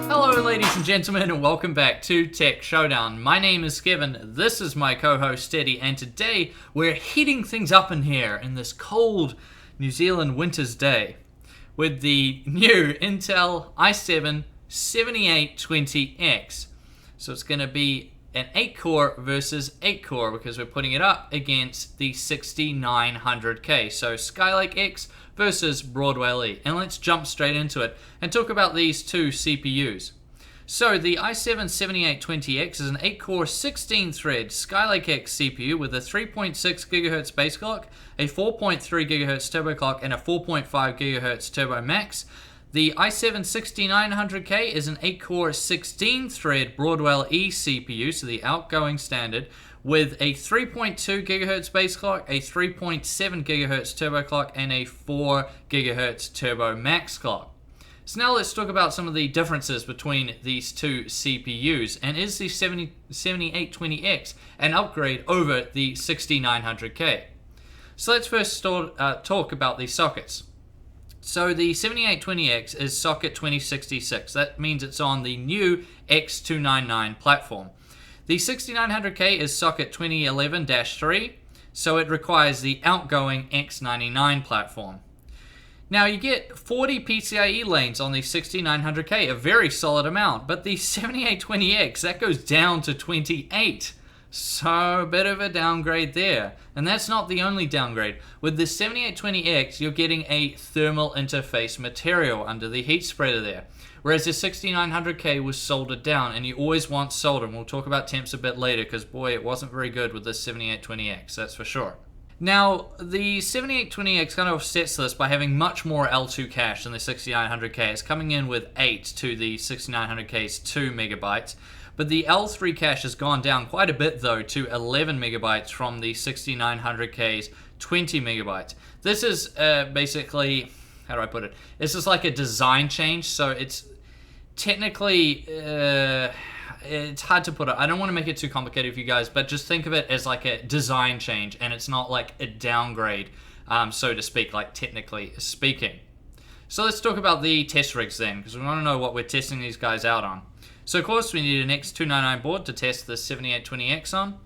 Hello ladies and gentlemen, and welcome back to Tech Showdown. My name is Kevin, this is my co-host Teddy, and today we're heating things up in here in this cold New Zealand winter's day with the new Intel i7-7820x. So it's going to be an 8-core versus 8-core because we're putting it up against the 6900k. So Skylake-X versus Broadwell-E. And let's jump straight into it and talk about these two CPUs. So the i7-7820x is an 8-core 16-thread Skylake-X CPU with a 3.6 GHz base clock, a 4.3 GHz turbo clock, and a 4.5 GHz turbo max. The i7-6900k is an 8-core 16-thread Broadwell-E CPU, so the outgoing standard, with a 3.2 GHz base clock, a 3.7 GHz turbo clock, and a 4 GHz turbo max clock. So now let's talk about some of the differences between these two CPUs, and is the 7820X an upgrade over the 6900K? So let's first talk about the sockets. So the 7820X is socket 2066. That means it's on the new X299 platform. The 6900K is socket 2011-3, so it requires the outgoing X99 platform. Now you get 40 PCIe lanes on the 6900K, a very solid amount, but the 7820X, that goes down to 28. So a bit of a downgrade there. And that's not the only downgrade. With the 7820X, you're getting a thermal interface material under the heat spreader there. Whereas the 6900K was soldered down, and you always want solder. And we'll talk about temps a bit later, because boy, it wasn't very good with the 7820X, that's for sure. Now, the 7820X kind of offsets this by having much more L2 cache than the 6900K. It's coming in with 8 to the 6900K's 2 megabytes. But the L3 cache has gone down quite a bit though to 11 megabytes from the 6900K's 20 megabytes. This is basically, how do I put it? This is like a design change, so it's technically, it's hard to put it. I don't want to make it too complicated for you guys, but just think of it as like a design change, and it's not like a downgrade, so to speak, like technically speaking. So let's talk about the test rigs then, because we want to know what we're testing these guys out on. So of course we need an X299 board to test the 7820X on.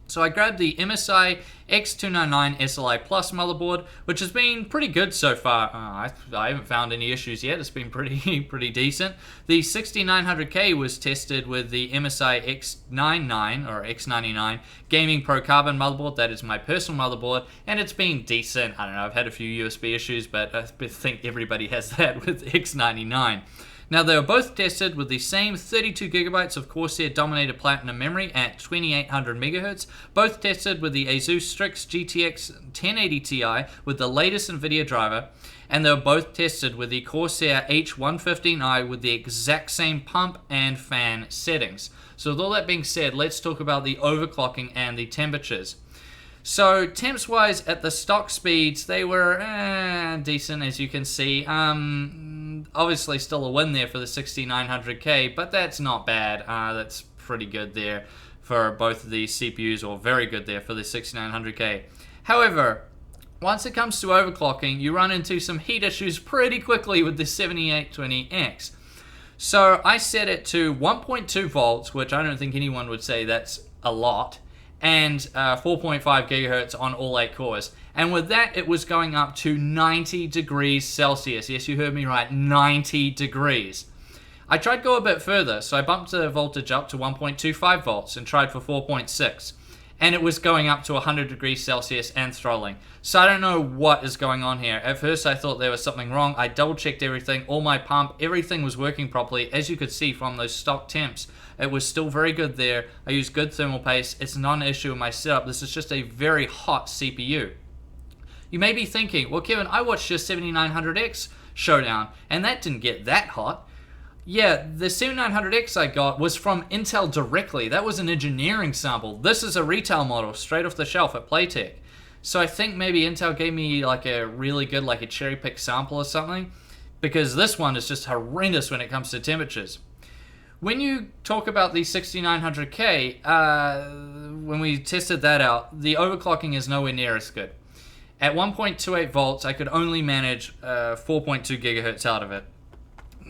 So I grabbed the MSI X299 SLI Plus motherboard, which has been pretty good so far. I haven't found any issues yet. It's been pretty decent. The 6900K was tested with the MSI X99 or X99 Gaming Pro Carbon motherboard. That is my personal motherboard, and it's been decent. I don't know, I've had a few USB issues, but I think everybody has that with X99. Now, they were both tested with the same 32 gigabytes of Corsair Dominator Platinum memory at 2800 megahertz, both tested with the Asus Strix GTX 1080 Ti with the latest NVIDIA driver, and they were both tested with the Corsair H115i with the exact same pump and fan settings. So with all that being said, let's talk about the overclocking and the temperatures. So temps wise, at the stock speeds, they were decent, as you can see. Obviously still a win there for the 6900K, but that's not bad. That's pretty good there for both of these CPUs, or very good there for the 6900K. However, once it comes to overclocking, you run into some heat issues pretty quickly with the 7820X. So I set it to 1.2 volts, which I don't think anyone would say that's a lot, and 4.5 gigahertz on all 8 cores. And with that, it was going up to 90 degrees Celsius. Yes, you heard me right, 90 degrees. I tried to go a bit further, so I bumped the voltage up to 1.25 volts and tried for 4.6. And it was going up to 100 degrees Celsius and throttling. So I don't know what is going on here. At first I thought there was something wrong. I double checked everything, all my pump, everything was working properly. As you could see from those stock temps, it was still very good there. I used good thermal paste. It's not an issue in my setup. This is just a very hot CPU. You may be thinking, well Kevin, I watched your 7900X Showdown and that didn't get that hot. Yeah, the 7900X I got was from Intel directly. That was an engineering sample. This is a retail model straight off the shelf at Playtech. So I think maybe Intel gave me like a really good, like a cherry pick sample or something, because this one is just horrendous when it comes to temperatures. When you talk about the 6900K, when we tested that out, the overclocking is nowhere near as good. At 1.28 volts, I could only manage 4.2 gigahertz out of it.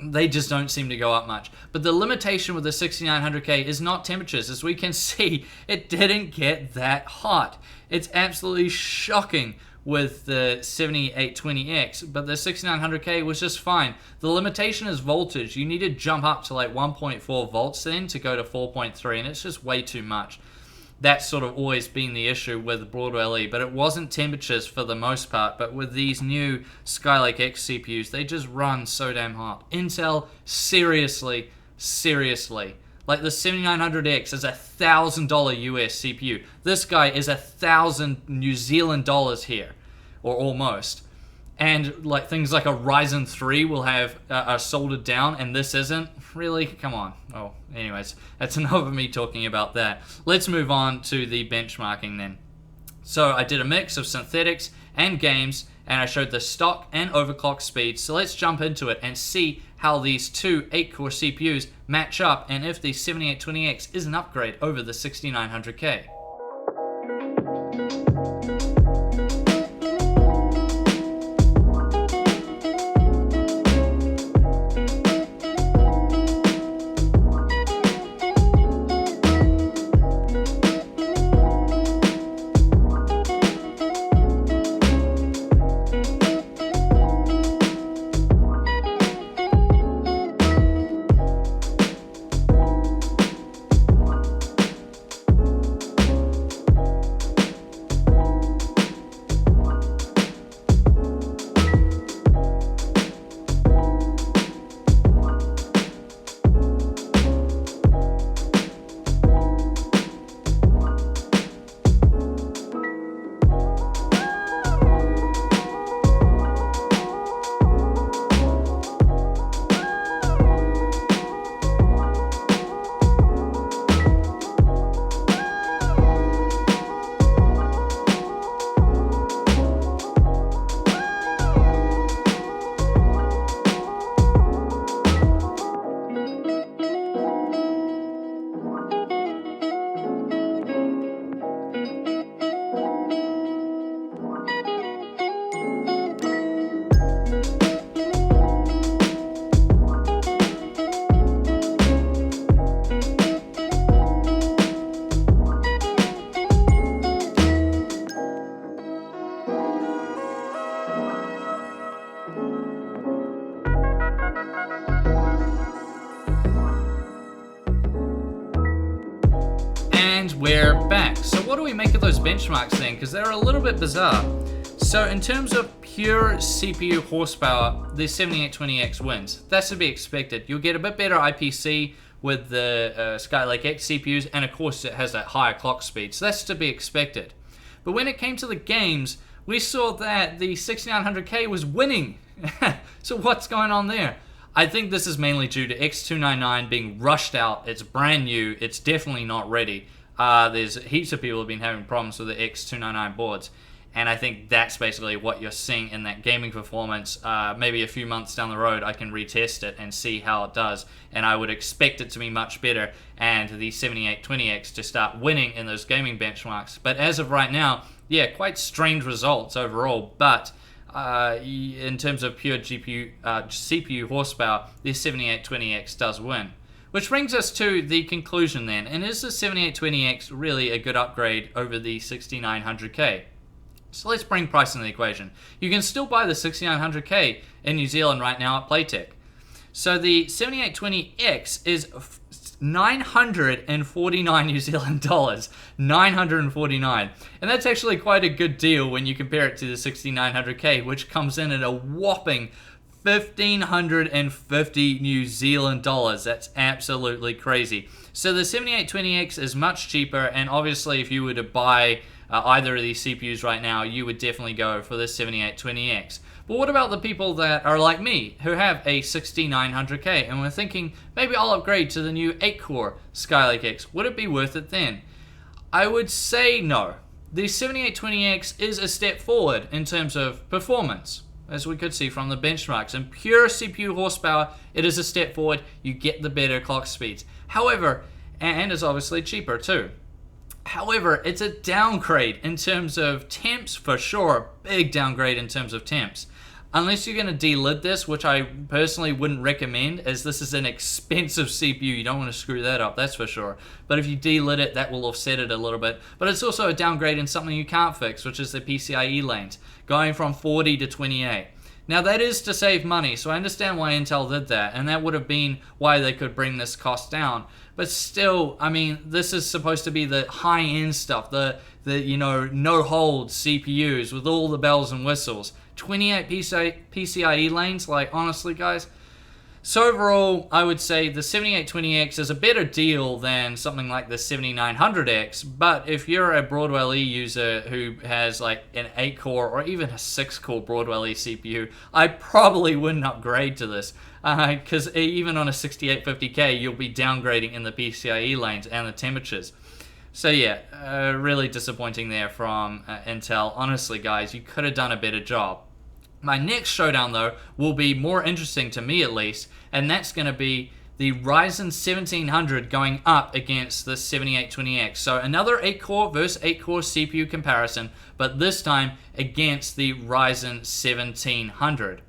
They just don't seem to go up much. But the limitation with the 6900K is not temperatures. As we can see, it didn't get that hot. It's absolutely shocking with the 7820X, but the 6900K was just fine. The limitation is voltage. You need to jump up to like 1.4 volts then to go to 4.3, and it's just way too much. That's sort of always been the issue with Broadwell-E, but it wasn't temperatures for the most part. But with these new Skylake-X CPUs, they just run so damn hot. Intel, seriously, like the 7900X is $1,000 US CPU. This guy is 1,000 New Zealand dollars here, or almost. And like things like a Ryzen 3 will have are soldered down, and this isn't. Really? Come on. Oh, anyways, that's enough of me talking about that. Let's move on to the benchmarking then. So I did a mix of synthetics and games, and I showed the stock and overclock speeds. So let's jump into it and see how these two 8-core CPUs match up, and if the 7820X is an upgrade over the 6900K. We're back. So what do we make of those benchmarks then? Because they're a little bit bizarre. So in terms of pure CPU horsepower, the 7820X wins. That's to be expected. You'll get a bit better IPC with the Skylake-X CPUs, and of course it has that higher clock speed. So that's to be expected. But when it came to the games, we saw that the 6900K was winning. So what's going on there? I think this is mainly due to X299 being rushed out. It's brand new. It's definitely not ready. There's heaps of people who have been having problems with the X299 boards, and I think that's basically what you're seeing in that gaming performance. Maybe a few months down the road I can retest it and see how it does, and I would expect it to be much better and the 7820X to start winning in those gaming benchmarks. But as of right now, yeah, quite strange results overall, but in terms of pure CPU horsepower, the 7820X does win. Which brings us to the conclusion then, and is the 7820X really a good upgrade over the 6900K? So let's bring price into the equation. You can still buy the 6900K in New Zealand right now at Playtech. So the 7820X is 949 New Zealand dollars, 949, and that's actually quite a good deal when you compare it to the 6900K, which comes in at a whopping 1,550 New Zealand dollars. That's absolutely crazy. So the 7820X is much cheaper, and obviously if you were to buy either of these CPUs right now, you would definitely go for the 7820X. But what about the people that are like me, who have a 6900K, and we're thinking, maybe I'll upgrade to the new 8-core Skylake-X. Would it be worth it then? I would say no. The 7820X is a step forward in terms of performance, as we could see from the benchmarks. In pure CPU horsepower, it is a step forward. You get the better clock speeds. However, and is obviously cheaper too. However, it's a downgrade in terms of temps for sure, big downgrade in terms of temps. Unless you're going to delid this, which I personally wouldn't recommend, as this is an expensive CPU. You don't want to screw that up, that's for sure. But if you delid it, that will offset it a little bit. But it's also a downgrade in something you can't fix, which is the PCIe lanes, going from 40 to 28. Now that is to save money, so I understand why Intel did that, and that would have been why they could bring this cost down. But still, I mean, this is supposed to be the high-end stuff, the no-hold CPUs with all the bells and whistles. 28 PCIe lanes, like, honestly, guys. So overall, I would say the 7820X is a better deal than something like the 7900X, but if you're a Broadwell-E user who has like an 8-core or even a 6-core Broadwell-E CPU, I probably wouldn't upgrade to this, because even on a 6850K, you'll be downgrading in the PCIe lanes and the temperatures. So yeah, really disappointing there from Intel. Honestly, guys, you could have done a better job. My next showdown, though, will be more interesting to me at least, and that's going to be the Ryzen 1700 going up against the 7820X. So another 8-core versus 8-core CPU comparison, but this time against the Ryzen 1700.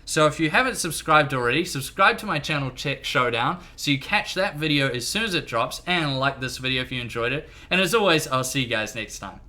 So if you haven't subscribed already, subscribe to my channel, check Showdown, so you catch that video as soon as it drops, and like this video if you enjoyed it. And as always, I'll see you guys next time.